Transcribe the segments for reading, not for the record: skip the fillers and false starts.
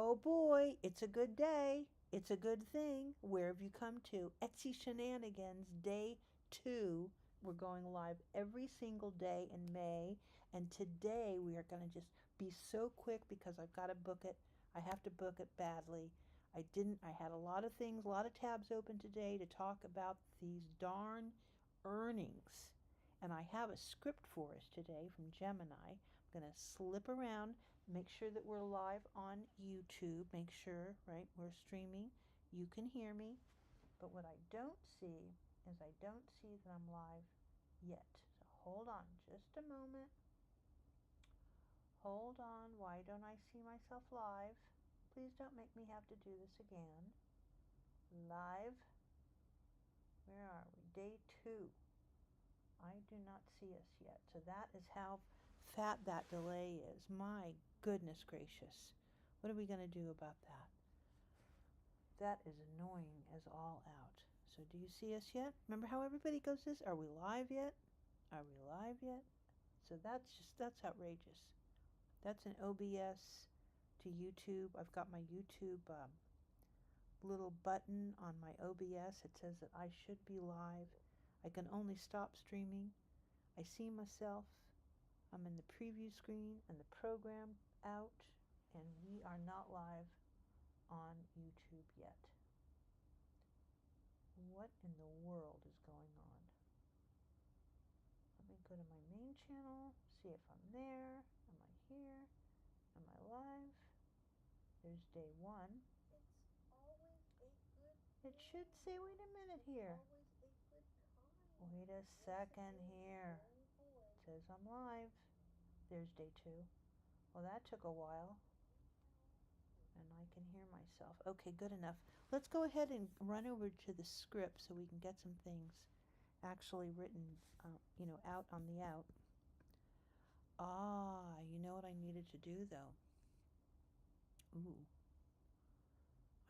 Oh boy, it's a good day. It's a good thing. Where have you come to? Etsy Shenanigans, day 2. We're going live every single day in May. And today we are going to just be so quick because I've got to book it. I have to book it badly. I had a lot of things, a lot of tabs open today to talk about these darn earnings. And I have a script for us today from Gemini. I'm going to slip around, make sure that we're live on YouTube, make sure, right, we're streaming. You can hear me. But what I don't see is I don't see that I'm live yet. So hold on just a moment. Hold on. Why don't I see myself live? Please don't make me have to do this again. Live. Where are we? Day 2. I do not see us yet. So that is how fat that delay is. My goodness gracious. What are we going to do about that? That is annoying as all out. So do you see us yet? Remember how everybody goes this? Are we live yet? Are we live yet? So that's outrageous. That's an OBS to YouTube. I've got my YouTube little button on my OBS. It says that I should be live. I can only stop streaming. I see myself. I'm in the preview screen and the program out, and we are not live on YouTube yet. What in the world is going on? Let me go to my main channel, see if I'm there. Am I here? Am I live? There's day 1. It's always a good It should say, wait a minute here. always a good time. Wait a second here. It says I'm live. There's day 2. Well, that took a while. And I can hear myself. Okay, good enough. Let's go ahead and run over to the script so we can get some things actually written, out on the out. Ah, you know what I needed to do, though? Ooh.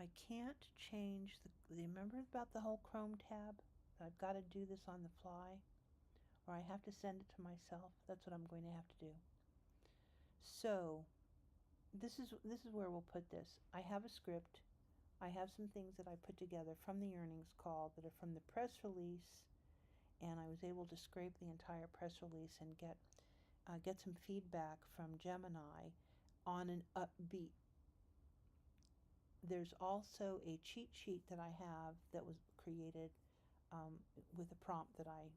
I can't change remember about the whole Chrome tab? I've got to do this on the fly, or I have to send it to myself. That's what I'm going to have to do. So, this is where we'll put this. I have a script. I have some things that I put together from the earnings call that are from the press release, and I was able to scrape the entire press release and get some feedback from Gemini on an upbeat. There's also a cheat sheet that I have that was created with a prompt that I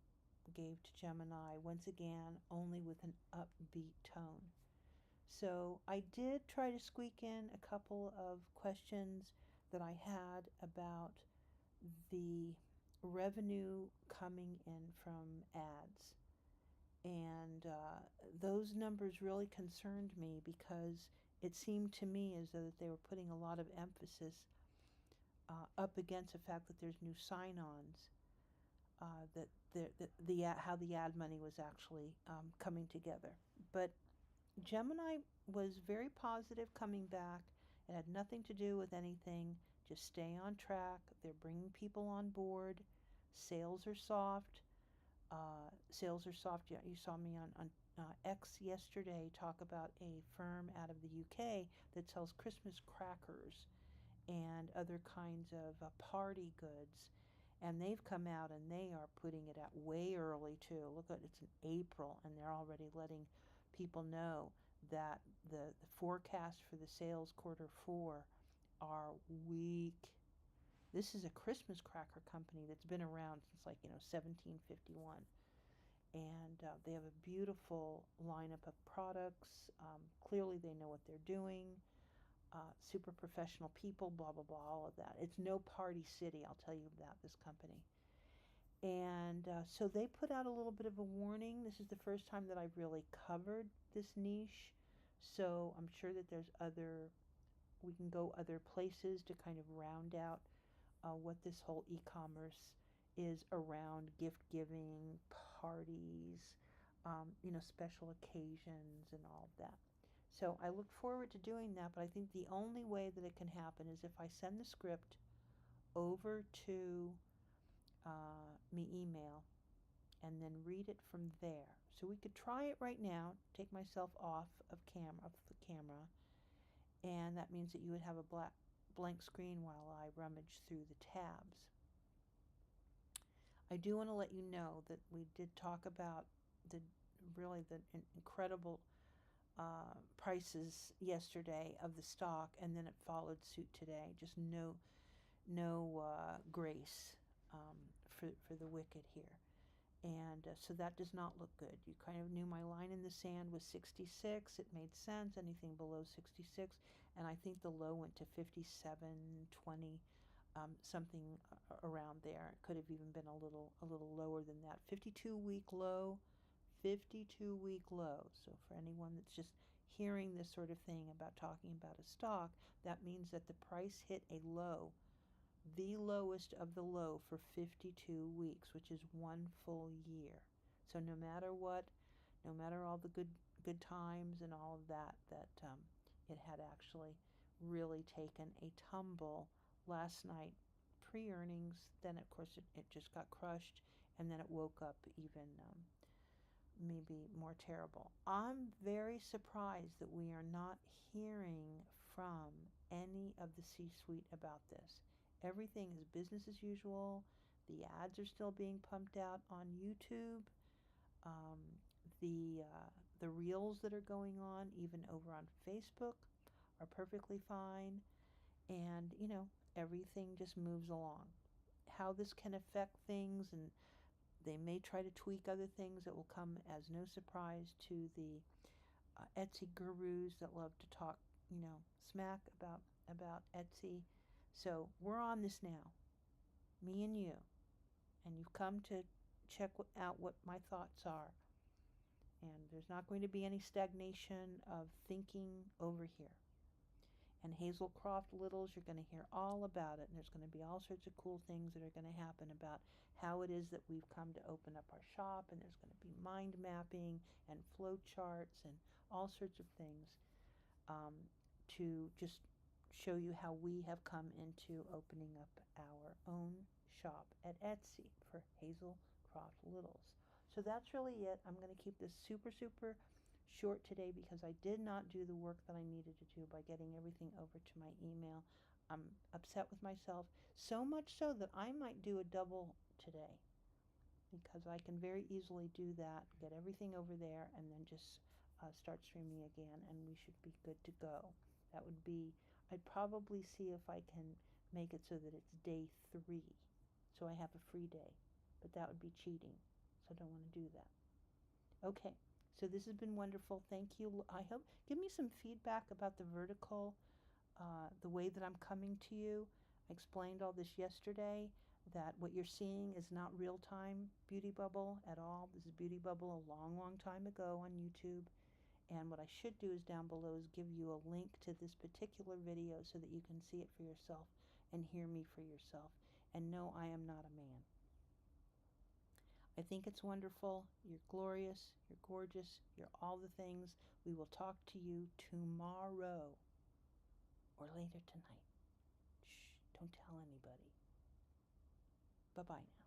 gave to Gemini, once again, only with an upbeat tone. So I did try to squeak in a couple of questions that I had about the revenue coming in from ads. And those numbers really concerned me because it seemed to me as though that they were putting a lot of emphasis up against the fact that there's new sign-ons, that how the ad money was actually coming together. But Gemini was very positive coming back. It had nothing to do with anything. Just stay on track. They're bringing people on board. Sales are soft. Yeah, you saw me on X yesterday talk about a firm out of the UK that sells Christmas crackers and other kinds of party goods. And they've come out and they are putting it out way early too. Look at it's in April and they're already letting people know that the forecast for the sales Q4 are weak. This is a Christmas cracker company that's been around since 1751. And they have a beautiful lineup of products. Clearly they know what they're doing. Super professional people, blah, blah, blah, all of that. It's no party city, I'll tell you about this company. And so they put out a little bit of a warning. This is the first time that I've really covered this niche. So I'm sure that we can go other places to kind of round out what this whole e-commerce is around gift giving, parties, special occasions and all of that. So I look forward to doing that, but I think the only way that it can happen is if I send the script over to me email and then read it from there. So we could try it right now, take myself off the camera, and that means that you would have a blank screen while I rummage through the tabs. I do want to let you know that we did talk about the incredible prices yesterday of the stock, and then it followed suit today. Just no grace for the wicked here. And so that does not look good. You kind of knew my line in the sand was 66. It made sense, anything below 66. And I think the low went to 57.20, something around there. It could have even been a little lower than that. 52-week low, 52-week low. So for anyone that's just hearing this sort of thing about talking about a stock, that means that the price hit a low, the lowest of the low, for 52 weeks, which is one full year. So no matter what, no matter all the good times and all of that, it had actually really taken a tumble last night pre-earnings. Then of course it just got crushed, and then it woke up even maybe more terrible. I'm very surprised that we are not hearing from any of the C-suite about this. Everything is business as usual. The ads are still being pumped out on YouTube. The reels that are going on, even over on Facebook, are perfectly fine. And, everything just moves along. How this can affect things, and they may try to tweak other things, that will come as no surprise to the Etsy gurus that love to talk, smack about Etsy. So we're on this now, me and you've come to check out what my thoughts are. And there's not going to be any stagnation of thinking over here. And Hazelcroft Littles, you're going to hear all about it, and there's going to be all sorts of cool things that are going to happen about how it is that we've come to open up our shop, and there's going to be mind mapping and flow charts and all sorts of things to just show you how we have come into opening up our own shop at Etsy for Hazelcroft Littles. So that's really it. I'm going to keep this super short today because I did not do the work that I needed to do by getting everything over to my email. I'm upset with myself, so much so that I might do a double today, because I can very easily do that, get everything over there, and then just start streaming again, and we should be good to go. That would be, I'd probably see if I can make it so that it's day 3, so I have a free day, but that would be cheating, so I don't want to do that. Okay, so this has been wonderful. Thank you. I hope, give me some feedback about the vertical, the way that I'm coming to you. I explained all this yesterday, that what you're seeing is not real-time Beauty Bubble at all. This is Beauty Bubble a long time ago on YouTube. And what I should do is down below is give you a link to this particular video so that you can see it for yourself and hear me for yourself. And no, I am not a man. I think it's wonderful. You're glorious. You're gorgeous. You're all the things. We will talk to you tomorrow or later tonight. Shh, don't tell anybody. Bye-bye now.